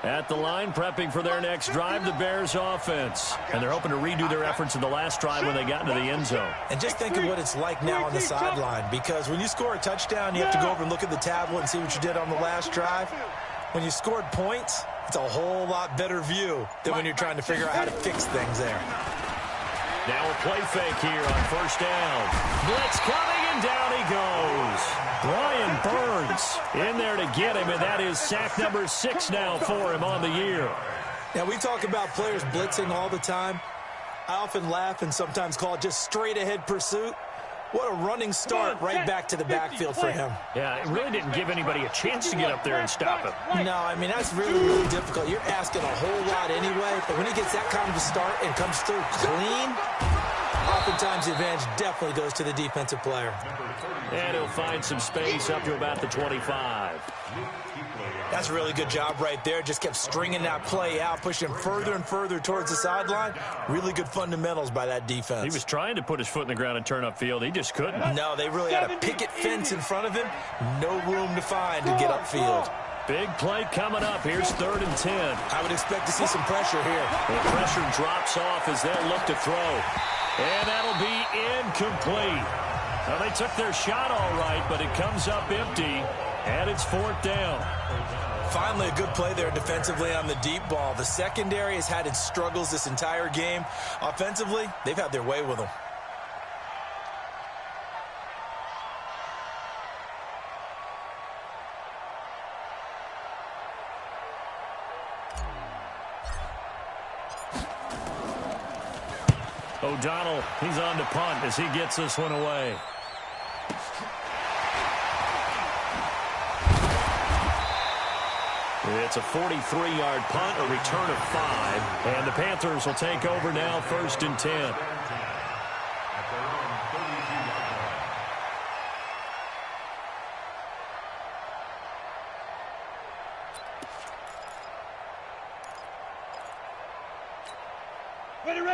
At the line, prepping for their next drive, the Bears offense. And they're hoping to redo their efforts in the last drive when they got into the end zone. And just think of what it's like now on the sideline, because when you score a touchdown, you have to go over and look at the tablet and see what you did on the last drive. When you scored points, it's a whole lot better view than when you're trying to figure out how to fix things there. Now a play fake here on first down. Blitz coming, and down he goes. Brian Burns in there to get him, and that is sack number 6 now for him on the year. Now, we talk about players blitzing all the time. I often laugh and sometimes call it just straight-ahead pursuit. What a running start right back to the backfield for him. Yeah, it really didn't give anybody a chance to get up there and stop him. No, I mean, that's really, really difficult. You're asking a whole lot anyway, but when he gets that kind of a start and comes through clean, oftentimes the advantage definitely goes to the defensive player. And he'll find some space up to about the 25. That's a really good job right there. Just kept stringing that play out, pushing further and further towards the sideline. Really good fundamentals by that defense. He was trying to put his foot in the ground and turn upfield. He just couldn't. No, they really had a picket fence in front of him. No room to find to get upfield. Big play coming up. Here's 3rd and 10. I would expect to see some pressure here. The pressure drops off as they'll look to throw. And that'll be incomplete. Well, they took their shot all right, but it comes up empty, and it's 4th down. Finally, a good play there defensively on the deep ball. The secondary has had its struggles this entire game. Offensively, they've had their way with them. O'Donnell, he's on to punt as he gets this one away. It's a 43-yard punt, a return of 5, and the Panthers will take over now, 1st and 10.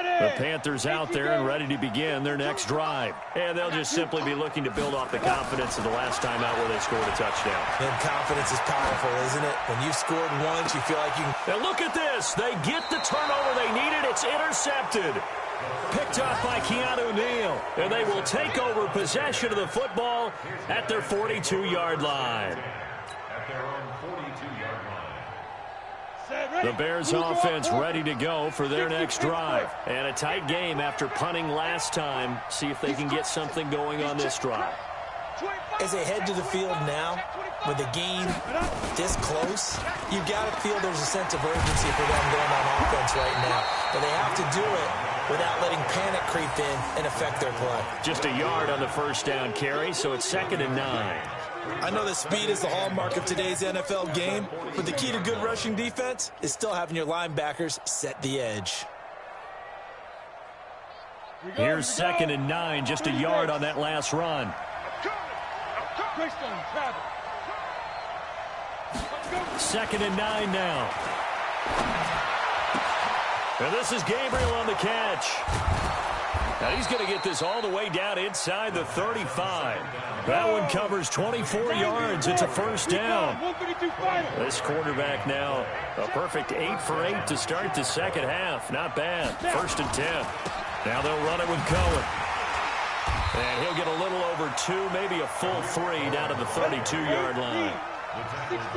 The Panthers out there and ready to begin their next drive. And they'll just simply be looking to build off the confidence of the last time out where they scored a touchdown. And confidence is powerful, isn't it? When you've scored once, you feel like you can... And look at this. They get the turnover they needed. It's intercepted. Picked up by Keanu Neal. And they will take over possession of the football at their 42-yard line. At their own 42-yard line. The Bears offense ready to go for their next drive. And a tight game after punting last time. See if they can get something going on this drive. As they head to the field now, with the game this close, you've got to feel there's a sense of urgency for them going on offense right now. But they have to do it without letting panic creep in and affect their play. Just a yard on the 1st down carry, so it's 2nd and 9. I know that speed is the hallmark of today's NFL game, but the key to good rushing defense is still having your linebackers set the edge. Here's 2nd and 9, just a yard on that last run. 2nd and 9 now. And this is Gabriel on the catch. Now he's going to get this all the way down inside the 35. That one covers 24 yards. It's a 1st down. This quarterback now a perfect 8 for 8 to start the second half. Not bad. 1st and 10. Now they'll run it with Cohen. And he'll get a little over 2, maybe a full 3 down to the 32-yard line. 2 yards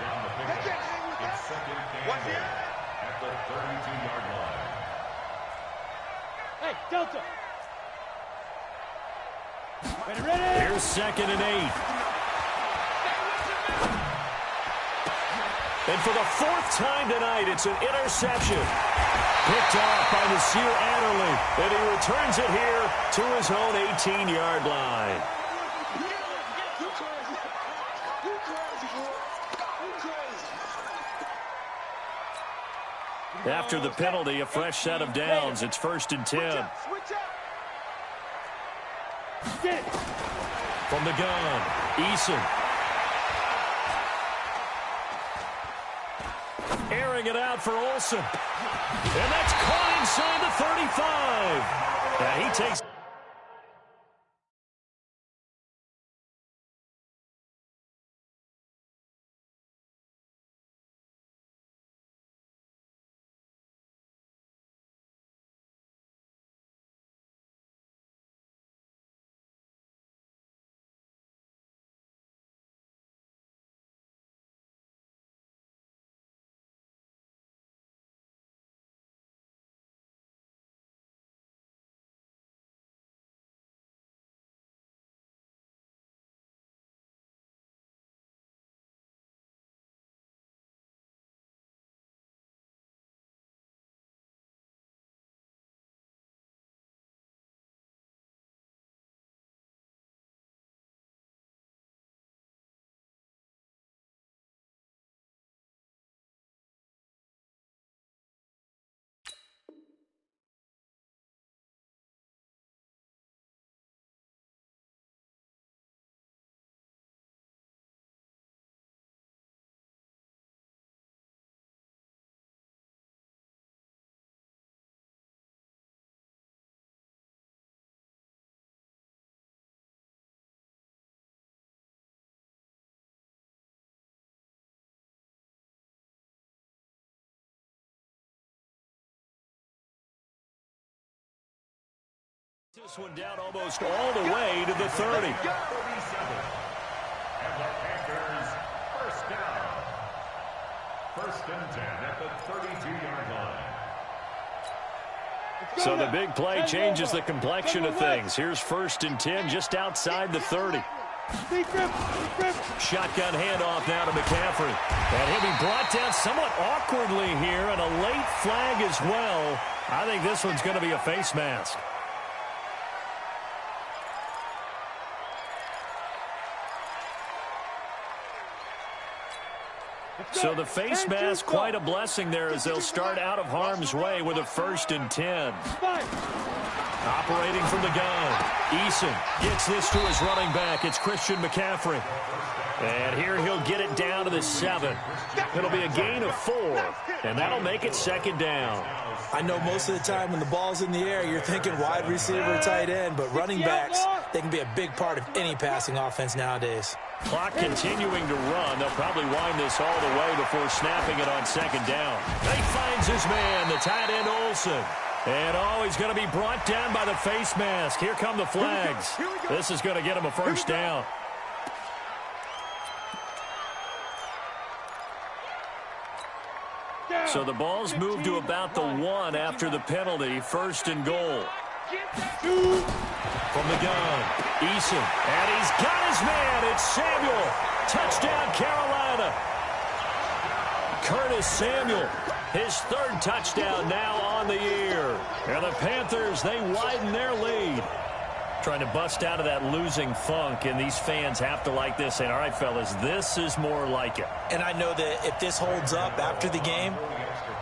on the pickup. It's 2nd and 10 at the 32-yard line. Hey, Delta. Here's 2nd and 8. And for the 4th time tonight, it's an interception. Picked off by Nasir Adderley. And he returns it here to his own 18-yard line. After the penalty, a fresh set of downs. It's 1st and 10. From the gun, Eason. Airing it out for Olsen. And that's caught inside the 35. Yeah, he takes... This one down almost all the way to the 30. 37. And the Panthers first down. First and 10 at the 32-yard line. So the big play changes the complexion of things. Here's first and 10 just outside the 30. Shotgun handoff now to McCaffrey. And he'll be brought down somewhat awkwardly here, and a late flag as well. I think this one's going to be a face mask. So the face mask, quite a blessing there as they'll start out of harm's way with a first and 10. Operating from the gun. Eason gets this to his running back. It's Christian McCaffrey. And here he'll get it down to the 7. It'll be a gain of 4, and that'll make it second down. I know most of the time when the ball's in the air, you're thinking wide receiver, tight end, but running backs, they can be a big part of any passing offense nowadays. Clock continuing to run. They'll probably wind this all the way before snapping it on second down. He finds his man, the tight end Olsen. And he's going to be brought down by the face mask. Here come the flags. This is going to get him a first down. So the ball's moved to about the 1 after the penalty. First and goal. From the gun, Eason, and he's got his man. It's Samuel. Touchdown, Carolina. Curtis Samuel, his 3rd touchdown now on the year. And the Panthers, they widen their lead. Trying to bust out of that losing funk, and these fans have to like this. Saying, all right, fellas, this is more like it. And I know that if this holds up after the game,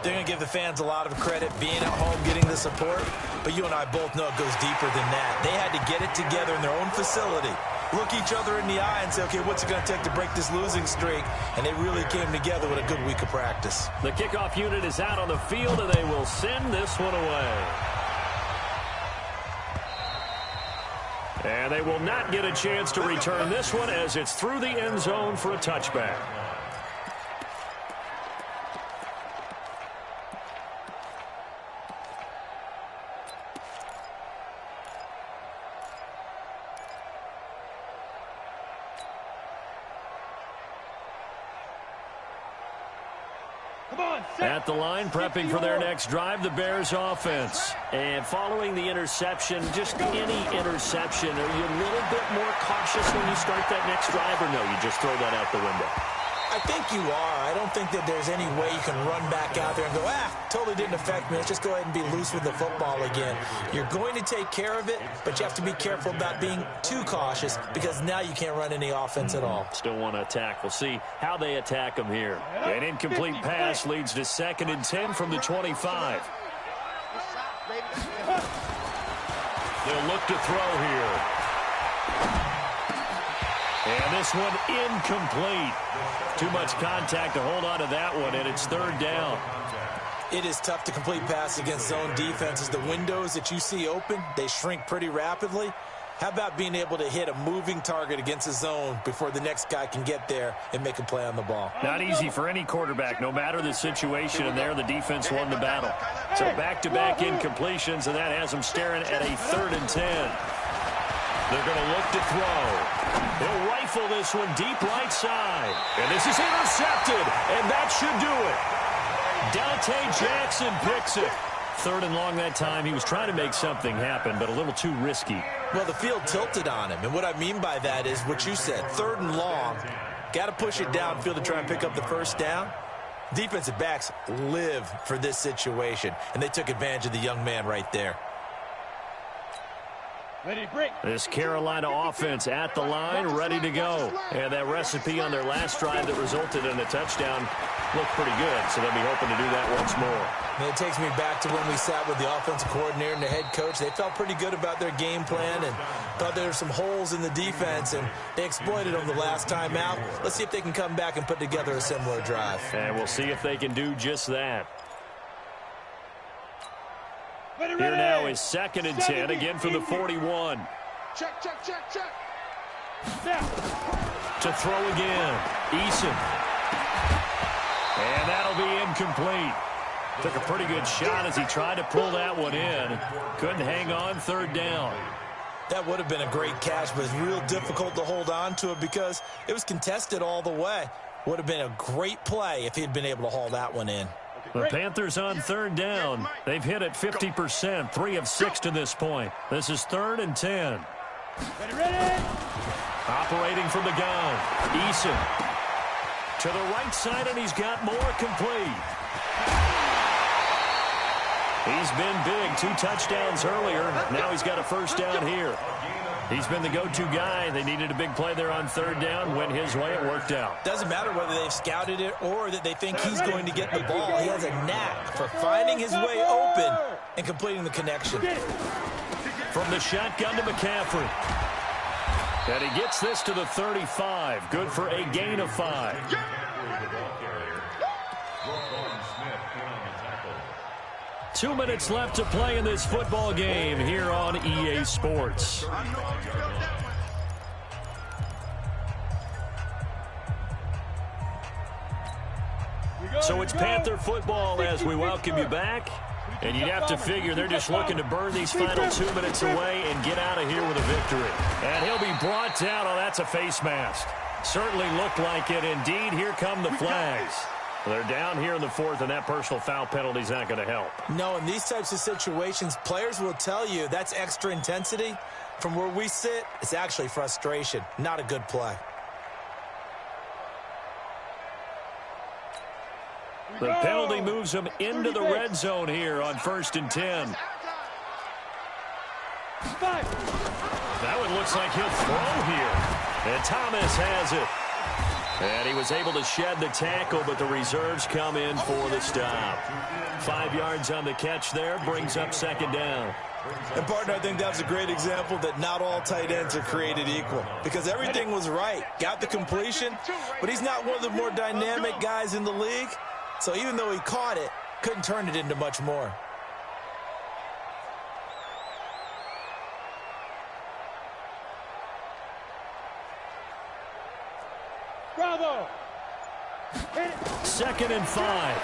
they're going to give the fans a lot of credit being at home, getting the support. But you and I both know it goes deeper than that. They had to get it together in their own facility, look each other in the eye and say, okay, what's it going to take to break this losing streak? And they really came together with a good week of practice. The kickoff unit is out on the field, and they will send this one away. And they will not get a chance to return this one as it's through the end zone for a touchback. At the line, prepping for their next drive, the Bears offense. And following the interception, just any interception, are you a little bit more cautious when you start that next drive, or no, you just throw that out the window? I think you are. I don't think that there's any way you can run back out there and go, totally didn't affect me. Let's just go ahead and be loose with the football again. You're going to take care of it, but you have to be careful about being too cautious because now you can't run any offense at all. Still want to attack. We'll see how they attack them here. An incomplete pass leads to 2nd and 10 from the 25. They'll look to throw here. And this one incomplete. Too much contact to hold on to that one, and it's 3rd down. It is tough to complete passes against zone defenses. The windows that you see open, they shrink pretty rapidly. How about being able to hit a moving target against a zone before the next guy can get there and make a play on the ball? Not easy for any quarterback, no matter the situation, and there the defense won the battle. So back-to-back incompletions, and that has them staring at a 3rd and 10. They're going to look to throw. They'll rifle this one deep right side. And this is intercepted, and that should do it. Dante Jackson picks it. 3rd and long that time. He was trying to make something happen, but a little too risky. Well, the field tilted on him, and what I mean by that is what you said. 3rd and long, got to push it downfield to try and pick up the first down. Defensive backs live for this situation, and they took advantage of the young man right there. This Carolina offense at the line, ready to go. And that recipe on their last drive that resulted in a touchdown looked pretty good, so they'll be hoping to do that once more. And it takes me back to when we sat with the offensive coordinator and the head coach. They felt pretty good about their game plan and thought there were some holes in the defense, and they exploited them the last time out. Let's see if they can come back and put together a similar drive. And we'll see if they can do just that. Here now is 2nd and 10, again for the 41. Check. To throw again, Eason. And that'll be incomplete. Took a pretty good shot as he tried to pull that one in. Couldn't hang on, third down. That would have been a great catch, but it's real difficult to hold on to it because it was contested all the way. Would have been a great play if he'd been able to haul that one in. The Panthers on third down. They've hit it 50%, 3 of 6 to this point. This is 3rd and 10. Ready. Operating from the gun. Eason to the right side, and he's got more complete. He's been big. 2 touchdowns earlier. Now he's got a first down here. He's been the go-to guy. They needed a big play there on third down. Went his way. It worked out. Doesn't matter whether they've scouted it or that they think he's going to get the ball. He has a knack for finding his way open and completing the connection. From the shotgun to McCaffrey. And he gets this to the 35. Good for a gain of 5. 2 minutes left to play in this football game here on EA Sports. So it's Panther football as we welcome you back. And you'd have to figure they're just looking to burn these final 2 minutes away and get out of here with a victory. And he'll be brought down. Oh, that's a face mask. Certainly looked like it. Indeed, here come the flags. They're down here in the 4th, and that personal foul penalty is not going to help. No, in these types of situations, players will tell you that's extra intensity. From where we sit, it's actually frustration, not a good play. The penalty moves him into the red zone here on 1st and 10. That one looks like he'll throw here. And Thomas has it. And he was able to shed the tackle, but the reserves come in for the stop. 5 yards on the catch there, brings up 2nd down. And, partner, I think that was a great example that not all tight ends are created equal. Because everything was right. Got the completion, but he's not one of the more dynamic guys in the league. So even though he caught it, couldn't turn it into much more. Bravo. 2nd and 5.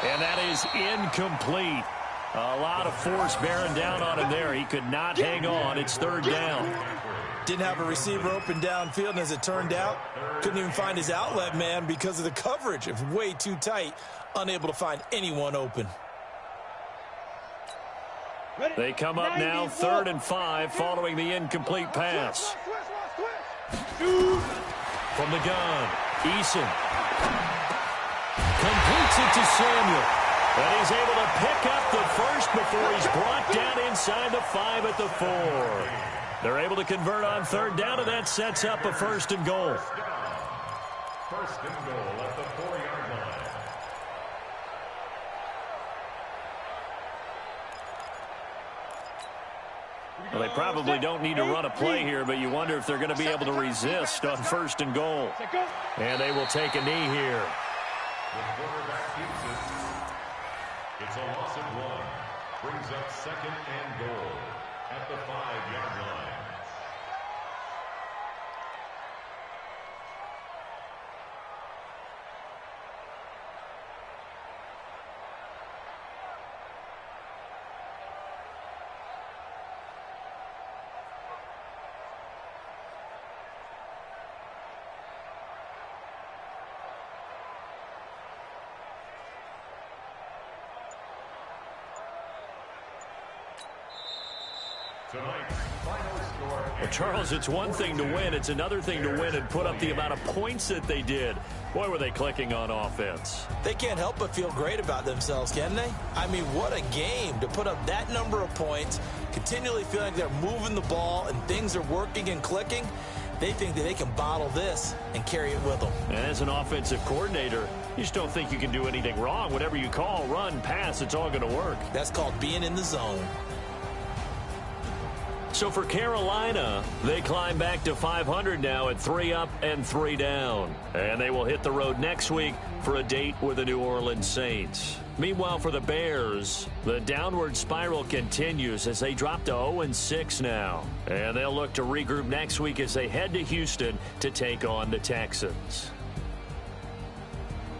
And that is incomplete. A lot of force bearing down on him there. He could not hang on. It's 3rd down. Didn't have a receiver open downfield, and as it turned out, couldn't even find his outlet man because of the coverage. It was way too tight, unable to find anyone open. They come up now 3rd and 5 following the incomplete pass. From the gun, Eason completes it to Samuel. And he's able to pick up the first before he's brought down inside the 5 at the 4. They're able to convert on 3rd down, and that sets up a 1st and goal. 1st and goal at the 4-yard line. Well, they probably don't need to run a play here, but you wonder if they're going to be able to resist on 1st and goal. And they will take a knee here. The quarterback keeps it. It's a loss of 1. Brings up 2nd and goal at the 5-yard line. Well, Charles, it's one thing to win. It's another thing to win and put up the amount of points that they did. Boy, were they clicking on offense. They can't help but feel great about themselves, can they? I mean, what a game to put up that number of points, continually feeling like they're moving the ball and things are working and clicking. They think that they can bottle this and carry it with them. And as an offensive coordinator, you just don't think you can do anything wrong. Whatever you call, run, pass, it's all going to work. That's called being in the zone. So for Carolina, they climb back to 500 now at 3 up and 3 down. And they will hit the road next week for a date with the New Orleans Saints. Meanwhile, for the Bears, the downward spiral continues as they drop to 0-6 now. And they'll look to regroup next week as they head to Houston to take on the Texans.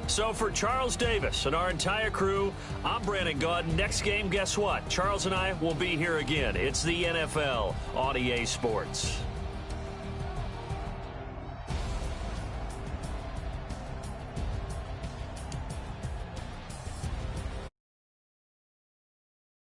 So for Charles Davis and our entire crew, I'm Brandon Gaudin. Next game, guess what? Charles and I will be here again. It's the NFL on EA Sports.